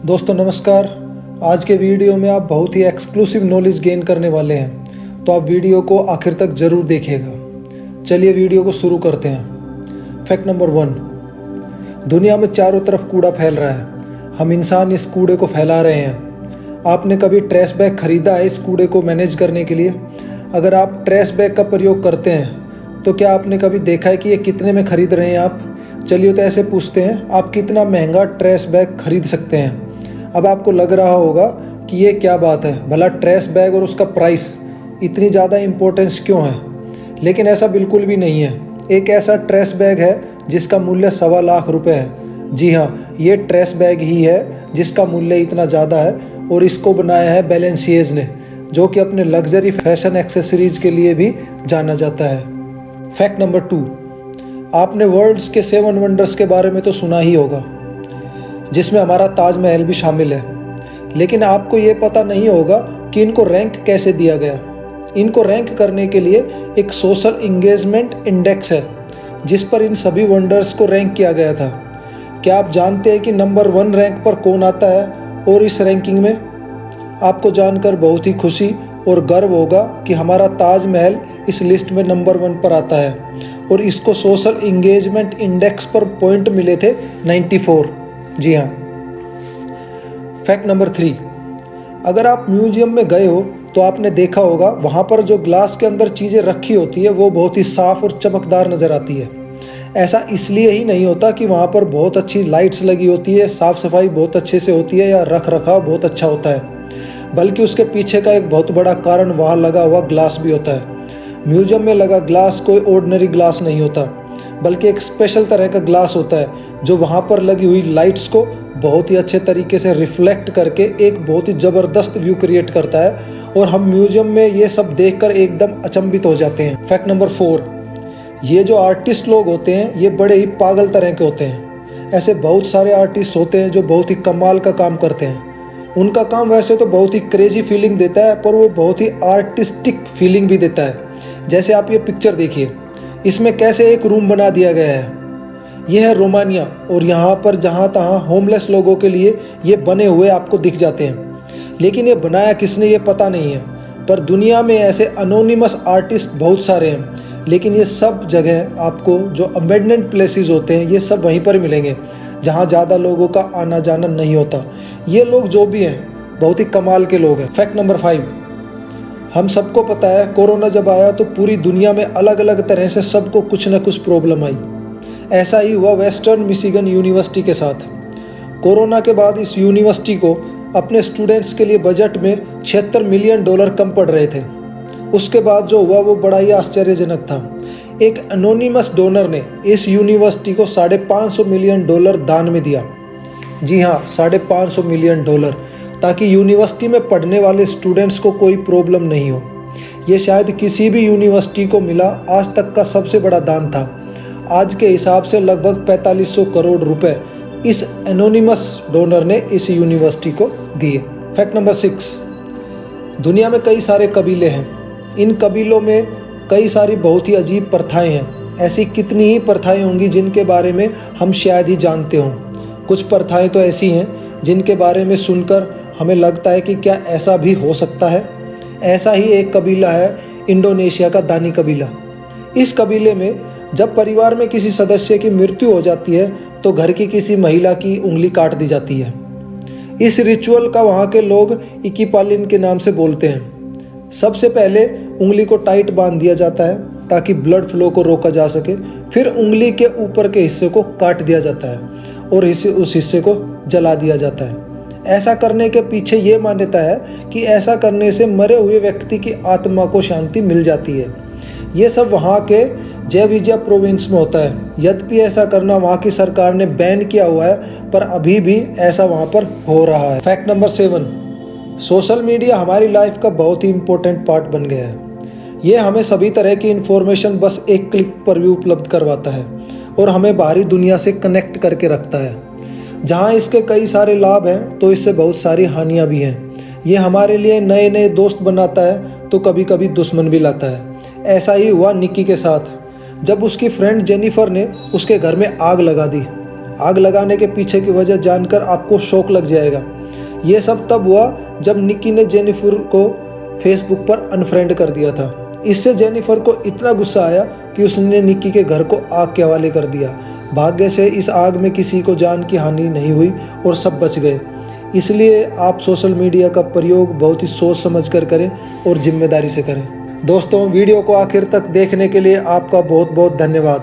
दोस्तों नमस्कार। आज के वीडियो में आप बहुत ही एक्सक्लूसिव नॉलेज गेन करने वाले हैं, तो आप वीडियो को आखिर तक ज़रूर देखिएगा। चलिए वीडियो को शुरू करते हैं। फैक्ट नंबर 1, दुनिया में चारों तरफ कूड़ा फैल रहा है। हम इंसान इस कूड़े को फैला रहे हैं। आपने कभी ट्रैश बैग खरीदा है इस कूड़े को मैनेज करने के लिए? अगर आप ट्रैश बैग का प्रयोग करते हैं तो क्या आपने कभी देखा है कि ये कितने में ख़रीद रहे हैं आप? चलिए तो ऐसे पूछते हैं, आप कितना महंगा ट्रैश बैग खरीद सकते हैं? अब आपको लग रहा होगा कि ये क्या बात है, भला ट्रैश बैग और उसका प्राइस इतनी ज़्यादा इम्पोर्टेंस क्यों है? लेकिन ऐसा बिल्कुल भी नहीं है। एक ऐसा ट्रैश बैग है जिसका मूल्य 1.25 लाख रुपए है। जी हाँ, ये ट्रैश बैग ही है जिसका मूल्य इतना ज़्यादा है, और इसको बनाया है बैलेंसिएज ने, जो कि अपने लग्जरी फैशन एक्सेसरीज के लिए भी जाना जाता है। फैक्ट नंबर 2, आपने वर्ल्ड्स के 7 वंडर्स के बारे में तो सुना ही होगा, जिसमें हमारा ताजमहल भी शामिल है। लेकिन आपको ये पता नहीं होगा कि इनको रैंक कैसे दिया गया। इनको रैंक करने के लिए एक सोशल इंगेजमेंट इंडेक्स है, जिस पर इन सभी वंडर्स को रैंक किया गया था। क्या आप जानते हैं कि नंबर 1 रैंक पर कौन आता है? और इस रैंकिंग में आपको जानकर बहुत ही खुशी और गर्व होगा कि हमारा ताजमहल इस लिस्ट में नंबर 1 पर आता है, और इसको सोशल इंगेजमेंट इंडेक्स पर पॉइंट मिले थे 94। जी हाँ। फैक्ट नंबर 3, अगर आप म्यूजियम में गए हो तो आपने देखा होगा वहाँ पर जो ग्लास के अंदर चीज़ें रखी होती है वो बहुत ही साफ़ और चमकदार नज़र आती है। ऐसा इसलिए ही नहीं होता कि वहाँ पर बहुत अच्छी लाइट्स लगी होती है, साफ़ सफाई बहुत अच्छे से होती है या रख रखाव बहुत अच्छा होता है, बल्कि उसके पीछे का एक बहुत बड़ा कारण वहाँ लगा हुआ ग्लास भी होता है। म्यूजियम में लगा ग्लास कोई ऑर्डिनरी ग्लास नहीं होता, बल्कि एक स्पेशल तरह का ग्लास होता है, जो वहाँ पर लगी हुई लाइट्स को बहुत ही अच्छे तरीके से रिफ्लेक्ट करके एक बहुत ही ज़बरदस्त व्यू क्रिएट करता है, और हम म्यूजियम में ये सब देखकर एकदम अचंभित हो जाते हैं। फैक्ट नंबर 4, ये जो आर्टिस्ट लोग होते हैं ये बड़े ही पागल तरह के होते हैं। ऐसे बहुत सारे आर्टिस्ट होते हैं जो बहुत ही कमाल का काम करते हैं। उनका काम वैसे तो बहुत ही क्रेजी फीलिंग देता है, पर वो बहुत ही आर्टिस्टिक फीलिंग भी देता है। जैसे आप ये पिक्चर देखिए, इसमें कैसे एक रूम बना दिया गया है। यह है रोमानिया, और यहाँ पर जहाँ तहाँ होमलेस लोगों के लिए ये बने हुए आपको दिख जाते हैं। लेकिन ये बनाया किसने ये पता नहीं है, पर दुनिया में ऐसे अनोनिमस आर्टिस्ट बहुत सारे हैं। लेकिन ये सब जगह आपको जो अबेंडन्ड प्लेसेस होते हैं ये सब वहीं पर मिलेंगे, जहाँ ज़्यादा लोगों का आना जाना नहीं होता। ये लोग जो भी हैं बहुत ही कमाल के लोग हैं। फैक्ट नंबर 5, हम सबको पता है कोरोना जब आया तो पूरी दुनिया में अलग अलग तरह से सबको कुछ ना कुछ प्रॉब्लम आई। ऐसा ही हुआ वेस्टर्न मिशिगन यूनिवर्सिटी के साथ। कोरोना के बाद इस यूनिवर्सिटी को अपने स्टूडेंट्स के लिए बजट में $76 मिलियन कम पड़ रहे थे। उसके बाद जो हुआ वो बड़ा ही आश्चर्यजनक था। एक एनोनिमस डोनर ने इस यूनिवर्सिटी को $550 मिलियन दान में दिया। जी हाँ, $550 मिलियन, ताकि यूनिवर्सिटी में पढ़ने वाले स्टूडेंट्स को कोई प्रॉब्लम नहीं हो। ये शायद किसी भी यूनिवर्सिटी को मिला आज तक का सबसे बड़ा दान था। आज के हिसाब से लगभग 4500 करोड़ रुपए इस एनोनिमस डोनर ने इस यूनिवर्सिटी को दिए। फैक्ट नंबर 6, दुनिया में कई सारे कबीले हैं। इन कबीलों में कई सारी बहुत ही अजीब प्रथाएं हैं। ऐसी कितनी ही प्रथाएं होंगी जिनके बारे में हम शायद ही जानते हों। कुछ प्रथाएं तो ऐसी हैं जिनके बारे में सुनकर हमें लगता है कि क्या ऐसा भी हो सकता है। ऐसा ही एक कबीला है इंडोनेशिया का दानी कबीला। इस कबीले में जब परिवार में किसी सदस्य की मृत्यु हो जाती है तो घर की किसी महिला की उंगली काट दी जाती है। इस रिचुअल का वहाँ के लोग इकिपालिन के नाम से बोलते हैं। सबसे पहले उंगली को टाइट बांध दिया जाता है ताकि ब्लड फ्लो को रोका जा सके। फिर उंगली के ऊपर के हिस्से को काट दिया जाता है और उस हिस्से को जला दिया जाता है। ऐसा करने के पीछे ये मान्यता है कि ऐसा करने से मरे हुए व्यक्ति की आत्मा को शांति मिल जाती है। ये सब वहाँ के जयविजय प्रोविंस में होता है। यद्यपि ऐसा करना वहाँ की सरकार ने बैन किया हुआ है, पर अभी भी ऐसा वहाँ पर हो रहा है। फैक्ट नंबर 7, सोशल मीडिया हमारी लाइफ का बहुत ही इम्पोर्टेंट पार्ट बन गया है। ये हमें सभी तरह की इन्फॉर्मेशन बस एक क्लिक पर भी उपलब्ध करवाता है और हमें बाहरी दुनिया से कनेक्ट करके रखता है। जहाँ इसके कई सारे लाभ हैं तो इससे बहुत सारी हानियाँ भी हैं। ये हमारे लिए नए नए दोस्त बनाता है तो कभी कभी दुश्मन भी लाता है। ऐसा ही हुआ निक्की के साथ, जब उसकी फ्रेंड जेनिफर ने उसके घर में आग लगा दी। आग लगाने के पीछे की वजह जानकर आपको शौक लग जाएगा। ये सब तब हुआ जब निक्की ने जेनिफर को फेसबुक पर अनफ्रेंड कर दिया था। इससे जेनिफर को इतना गुस्सा आया कि उसने निक्की के घर को आग के हवाले कर दिया। भाग्य से इस आग में किसी को जान की हानि नहीं हुई और सब बच गए। इसलिए आप सोशल मीडिया का प्रयोग बहुत ही सोच समझ कर करें और जिम्मेदारी से करें। दोस्तों, वीडियो को आखिर तक देखने के लिए आपका बहुत बहुत धन्यवाद।